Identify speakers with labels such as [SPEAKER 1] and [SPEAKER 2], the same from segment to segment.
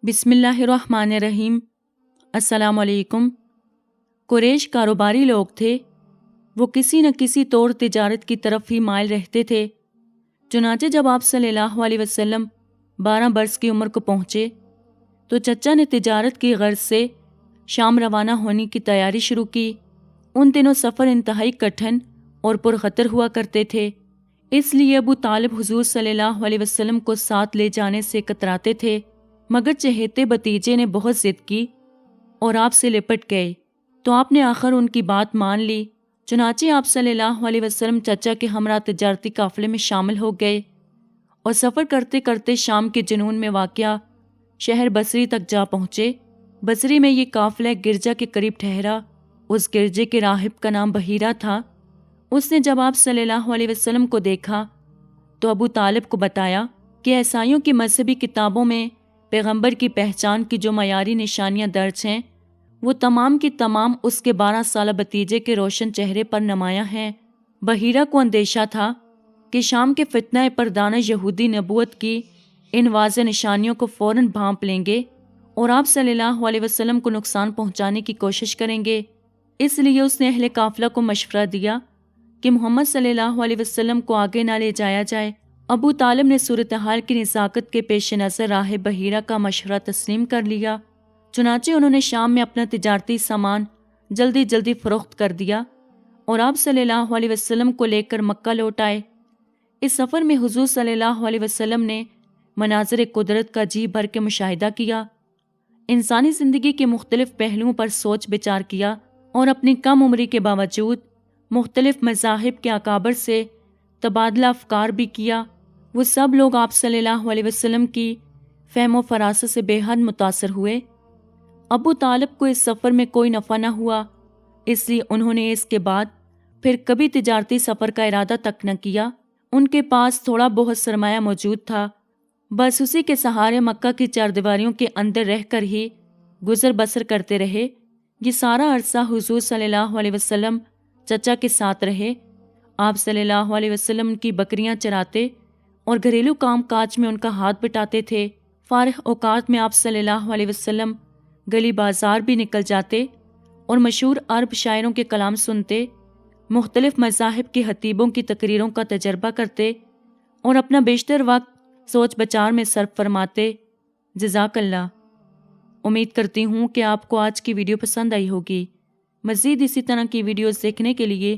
[SPEAKER 1] بسم اللہ الرحمن الرحیم۔ السلام علیکم۔ قریش کاروباری لوگ تھے، وہ کسی نہ کسی طور تجارت کی طرف ہی مائل رہتے تھے۔ چنانچہ جب آپ صلی اللہ علیہ وسلم 12 برس کی عمر کو پہنچے تو چچا نے تجارت کی غرض سے شام روانہ ہونے کی تیاری شروع کی۔ ان دنوں سفر انتہائی کٹھن اور پرخطر ہوا کرتے تھے، اس لیے ابو طالب حضور صلی اللہ علیہ وسلم کو ساتھ لے جانے سے کتراتے تھے، مگر چہیتے بھتیجے نے بہت ضد کی اور آپ سے لپٹ گئے تو آپ نے آخر ان کی بات مان لی۔ چنانچہ آپ صلی اللہ علیہ وسلم چچا کے ہمراہ تجارتی قافلے میں شامل ہو گئے اور سفر کرتے کرتے شام کے جنون میں واقع شہر بصری تک جا پہنچے۔ بصری میں یہ قافلہ گرجا کے قریب ٹھہرا۔ اس گرجے کے راہب کا نام بحیرہ تھا۔ اس نے جب آپ صلی اللہ علیہ وسلم کو دیکھا تو ابو طالب کو بتایا کہ عیسائیوں کی مذہبی کتابوں میں پیغمبر کی پہچان کی جو معیاری نشانیاں درج ہیں وہ تمام کی تمام اس کے 12 سالہ بھتیجے کے روشن چہرے پر نمایاں ہیں۔ بحیرہ کو اندیشہ تھا کہ شام کے فتنہ پردانہ یہودی نبوت کی ان واضح نشانیوں کو فوراً بھانپ لیں گے اور آپ صلی اللہ علیہ وسلم کو نقصان پہنچانے کی کوشش کریں گے۔ اس لیے اس نے اہل قافلہ کو مشورہ دیا کہ محمد صلی اللہ علیہ وسلم کو آگے نہ لے جایا جائے۔ ابو طالب نے صورتحال کی نزاکت کے پیش نظر راہ بحیرہ کا مشورہ تسلیم کر لیا۔ چنانچہ انہوں نے شام میں اپنا تجارتی سامان جلدی فروخت کر دیا اور آپ صلی اللہ علیہ وسلم کو لے کر مکہ لوٹ آئے۔ اس سفر میں حضور صلی اللہ علیہ وسلم نے مناظر قدرت کا جی بھر کے مشاہدہ کیا، انسانی زندگی کے مختلف پہلوؤں پر سوچ بچار کیا اور اپنی کم عمری کے باوجود مختلف مذاہب کے اکابر سے تبادلہ افکار بھی کیا۔ وہ سب لوگ آپ صلی اللہ علیہ وسلم کی فہم و فراست سے بے حد متاثر ہوئے۔ ابو طالب کو اس سفر میں کوئی نفع نہ ہوا، اس لیے انہوں نے اس کے بعد پھر کبھی تجارتی سفر کا ارادہ تک نہ کیا۔ ان کے پاس تھوڑا بہت سرمایہ موجود تھا، بس اسی کے سہارے مکہ کی چاردیواریوں کے اندر رہ کر ہی گزر بسر کرتے رہے۔ یہ سارا عرصہ حضور صلی اللہ علیہ وسلم چچا کے ساتھ رہے۔ آپ صلی اللہ علیہ وسلم کی بکریاں چراتے اور گھریلو کام کاج میں ان کا ہاتھ بٹاتے تھے۔ فارغ اوقات میں آپ صلی اللہ علیہ وسلم گلی بازار بھی نکل جاتے اور مشہور عرب شاعروں کے کلام سنتے، مختلف مذاہب کے خطیبوں کی تقریروں کا تجربہ کرتے اور اپنا بیشتر وقت سوچ بچار میں صرف فرماتے۔ جزاک اللہ۔ امید کرتی ہوں کہ آپ کو آج کی ویڈیو پسند آئی ہوگی۔ مزید اسی طرح کی ویڈیوز دیکھنے کے لیے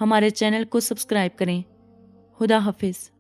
[SPEAKER 1] ہمارے چینل کو سبسکرائب کریں۔ خدا حافظ۔